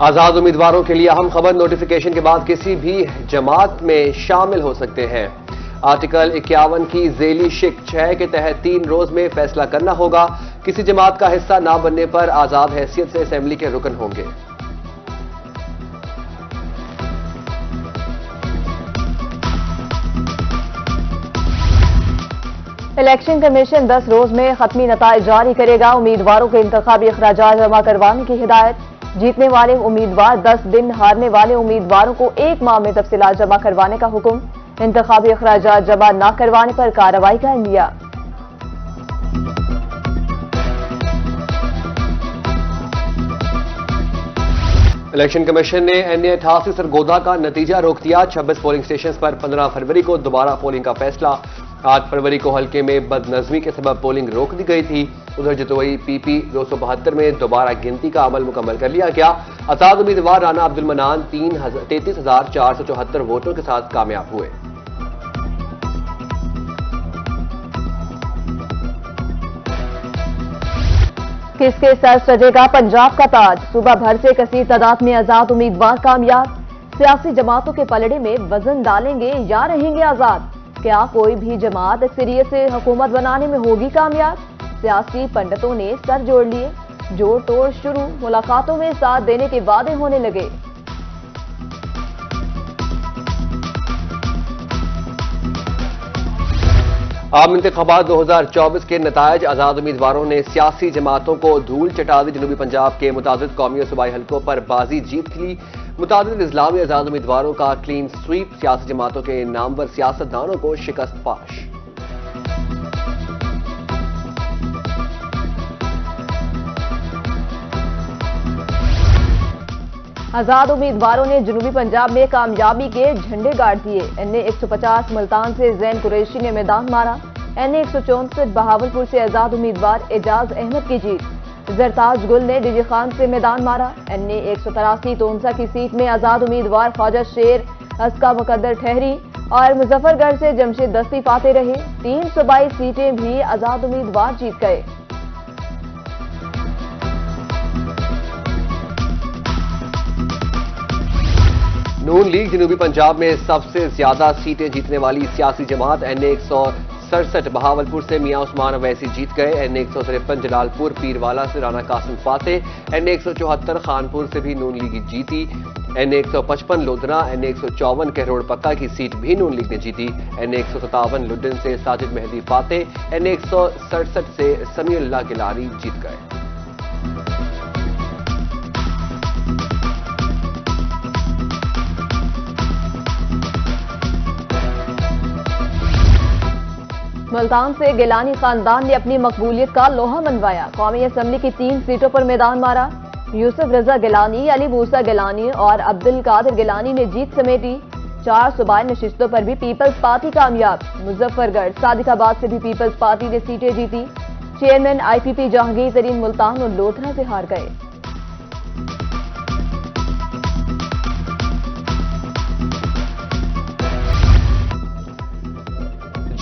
आजाद उम्मीदवारों के लिए अहम खबर, नोटिफिकेशन के बाद किसी भी जमात में शामिल हो सकते हैं। आर्टिकल 51 की झेली शिक 6 के तहत 3 रोज में फैसला करना होगा। किसी जमात का हिस्सा ना बनने पर आजाद हैसियत से असेंबली के रुकन होंगे। इलेक्शन कमीशन 10 रोज में खत्मी नताइज जारी करेगा। उम्मीदवारों के इंतखाबी अखराजात जमा करवाने की हिदायत। जीतने वाले उम्मीदवार 10 दिन, हारने वाले उम्मीदवारों को 1 माह में तफसीलात जमा करवाने का हुक्म। इंतखाबी अखराजात जमा न करवाने पर कार्रवाई का इंदिया। इलेक्शन कमीशन ने NA 88 सरगोदा का नतीजा रोक दिया। 26 पोलिंग स्टेशन पर 15 फरवरी को दोबारा पोलिंग का फैसला। 8 फरवरी को हल्के में बदनजमी के सबब पोलिंग रोक दी गई थी। उधर जतोई PP 272 में दोबारा गिनती का अमल मुकम्मल कर लिया गया। आजाद उम्मीदवार राना अब्दुल मनान 33,474 वोटों के साथ कामयाब हुए। किसके सर सजेगा पंजाब का ताज? सूबा भर से कसीर तादाद में आजाद उम्मीदवार कामयाब। सियासी जमातों के पलड़े में वजन डालेंगे या रहेंगे आजाद? क्या कोई भी जमात अक्सरियत से हुकूमत बनाने में होगी कामयाब? सियासी पंडितों ने सर जोड़ लिए। जोड़ तोड़ शुरू, मुलाकातों में साथ देने के वादे होने लगे। आम इंतखाबात 2024 के नतायज, आजाद उम्मीदवारों ने सियासी जमातों को धूल चटा दी। जनूबी पंजाब के मुतादिद कौमी और सूबाई हलकों पर बाजी जीत ली। मुतादिद इजला में आजाद उम्मीदवारों का क्लीन स्वीप, सियासी जमातों के नामवर सियासतदानों को शिकस्त पाश। आजाद उम्मीदवारों ने जनूबी पंजाब में कामयाबी के झंडे गाड़ दिए। NA 150 मुल्तान से जैन कुरैशी ने मैदान मारा। NA 164 बहावलपुर से आजाद उम्मीदवार एजाज अहमद की जीत। जरताज गुल ने डीजी खान से मैदान मारा। NA 183 तोनसा की सीट में आजाद उम्मीदवार ख्वाजा शेर अस्का मुकद्दर ठहरी और मुजफ्फरगढ़ से जमशेद दस्ती फाते रहे। 3 सूबाई सीटें भी आजाद उम्मीदवार जीत गए। नून लीग जनूबी पंजाब में सबसे ज्यादा सीटें जीतने वाली सियासी जमात। NA 167 बहावलपुर से मियां उस्मान अवैसी जीत गए। NA 153 जलालपुर पीरवाला से राना कासिम फाते। NA 174 खानपुर से भी नून लीग जीती। NA 155 लोधरा, NA 154 कहरोड़ पक्का की सीट भी नून लीग ने जीती। NA 157 लुड्डन से साजिद मेहदी फाते। NA 167 से समीउल्लाह गिलानी जीत गए। मुल्तान से गिलानी खानदान ने अपनी मकबूलियत का लोहा मनवाया। कौमी असम्बली की 3 सीटों पर मैदान मारा। यूसुफ रजा गिलानी, अली मूसा गिलानी और अब्दुल कादिर गिलानी ने जीत समेटी। 4 सूबाई नशिस्तों पर भी पीपल्स पार्टी कामयाब। मुजफ्फरगढ़, सादिकाबाद से भी पीपल्स पार्टी ने सीटें जीती। चेयरमैन IPP जहांगीर तरीन मुल्तान और लोधरा से हार गए।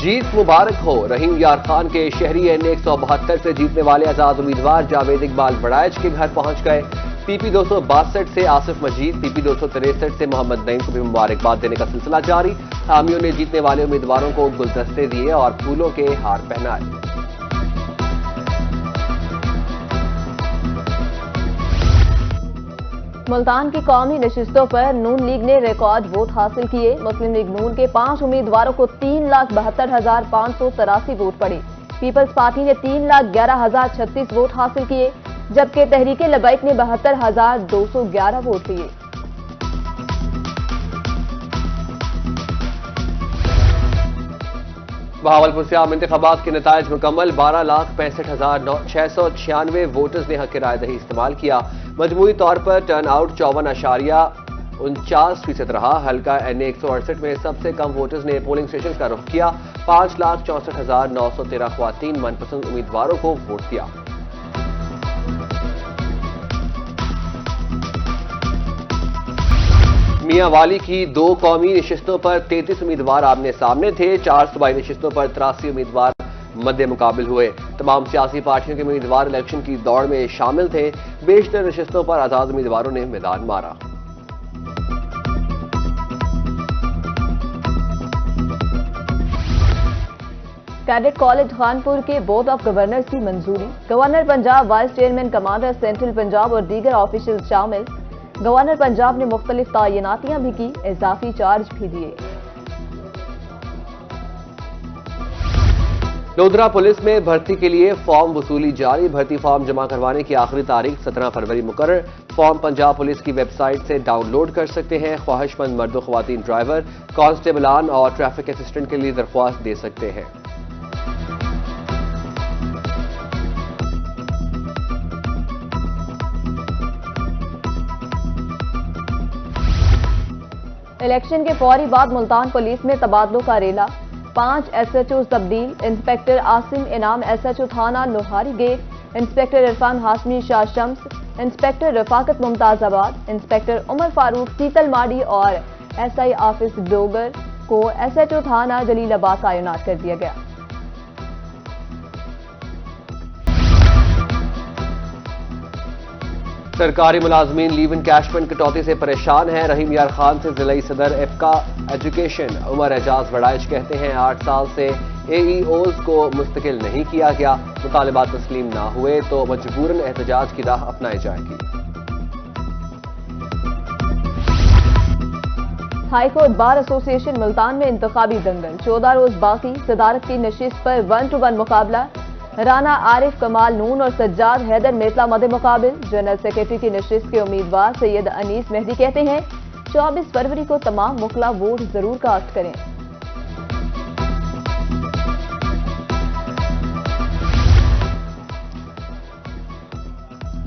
जीत मुबारक हो। रहीम यार खान के शहरी NA 172 से जीतने वाले आजाद उम्मीदवार जावेद इकबाल बड़ाइच के घर पहुंच गए। PP 262 से आसिफ मजीद, PP 263 से मोहम्मद नईम को भी मुबारकबाद देने का सिलसिला जारी। हामियों ने जीतने वाले उम्मीदवारों को गुलदस्ते दिए और फूलों के हार पहनाए। मुल्तान की कौमी नशिस्तों पर नून लीग ने रिकॉर्ड वोट हासिल किए। मुस्लिम लीग नून के 5 उम्मीदवारों को 3,72,583 वोट पड़े। पीपल्स पार्टी ने 3,11,036 वोट हासिल किए, जबकि तहरीक लबैक ने 72,211 वोट लिए। बहावलपुर से आम इंतखाबात के नतायज मुकम्मल। 12,65,696 वोटर्स ने हक रायदही इस्तेमाल किया। मजमूई तौर पर टर्न आउट 54.49% रहा। हल्का NA 168 में सबसे कम वोटर्स ने पोलिंग स्टेशन का रुख किया। 5,64,913 ख्वातीन मनपसंद उम्मीदवारों को वोट दिया। मियांवाली की 2 कौमी नशिस्तों पर 33 उम्मीदवार आमने सामने थे। 4 सूबाई नशिस्तों पर 83 उम्मीदवार मद्दे मुकाबिल हुए। तमाम सियासी पार्टियों के उम्मीदवार इलेक्शन की दौड़ में शामिल थे। बेशतर नशिस्तों पर आजाद उम्मीदवारों ने मैदान मारा। कैडेट कॉलेज खानपुर के बोर्ड ऑफ गवर्नर्स की मंजूरी। Governor Punjab, vice chairman, commander central Punjab और दीगर ऑफिशियल शामिल। गवर्नर पंजाब ने मुख्तलिफ तैनातियां भी की, इजाफी चार्ज भी दिए। लोधरा पुलिस में भर्ती के लिए फॉर्म वसूली जारी। भर्ती फॉर्म जमा करवाने की आखिरी तारीख 17 फरवरी मुकर्रर। फॉर्म पंजाब पुलिस की वेबसाइट से डाउनलोड कर सकते हैं। ख्वाहिशमंद मर्द व ख्वातीन ड्राइवर, कांस्टेबलान और ट्रैफिक असिस्टेंट के लिए दरख्वास्त दे सकते हैं। इलेक्शन के फौरी बाद मुल्तान पुलिस में तबादलों का रेला। 5 SHO तब्दील। इंस्पेक्टर आसिम इनाम SHO थाना Lohari gate, inspector Irfan Hashmi Shah Shams, inspector Rafaqat Mumtazabad, inspector Umar Farooq Seetal Mari और SI ऑफिस डोगर को SHO थाना जलीलाबाद तैनात कर दिया गया। सरकारी मुलाजमीन लीव इनकैशमेंट कटौती से परेशान हैं। रहीम यार खान से जिलाई सदर इफ्का एजुकेशन उमर एजाज वड़ाइच कहते हैं 8 साल से AEOs को मुस्तकिल नहीं किया गया। मुतालिबात तस्लीम ना हुए तो मजबूरन एहतजाज की राह अपनाई जाएगी। हाईकोर्ट बार एसोसिएशन मुल्तान में इंतखाबी दंगल। 14 रोज बाकी। सदारत की नशिस्त पर 1-to-1 मुकाबला। राना आरिफ कमाल नून और सज्जाद हैदर मेतला मदे मुकाबिल। जनरल सेक्रेटरी की नशिस्त के उम्मीदवार सैयद अनीस मेहदी कहते हैं 24 फरवरी को तमाम मुखला वोट जरूर कास्ट करें।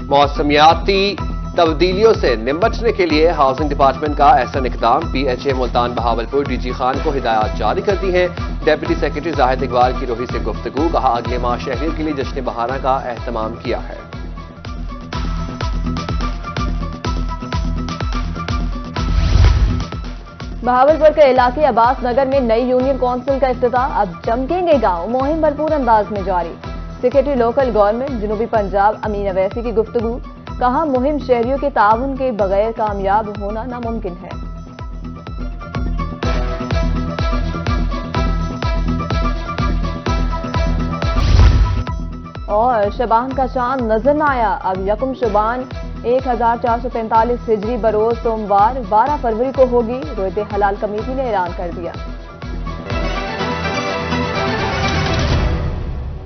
मौसमियाती तब्दीलियों से निपटने के लिए हाउसिंग डिपार्टमेंट का ऐसा इकदाम। PHA मुल्तान बहावलपुर DG खान को हिदायत जारी कर दी है। डेप्यूटी सेक्रेटरी जाहिद इकबाल की रोही से गुफ्तगू। कहा अगले माह शहरियों के लिए जश्न बहाना का एहतमाम किया है। बहावलपुर के इलाके अब्बास नगर में नई यूनियन काउंसिल का इफ्तिताह। अब चमकेंगे गांव। मुहिम भरपूर अंदाज में जारी। सेक्रेटरी लोकल गवर्नमेंट जनूबी पंजाब अमीन अवैसी की गुफ्तगू। कहा मुहिम शहरियों के ताउन के बगैर कामयाब होना नामुमकिन है। और शबान का चांद नजर न आया। अब यकुम शबान 1445 हिजरी बरोज सोमवार 12 फरवरी को होगी। रोयत हलाल कमेटी ने ऐलान कर दिया।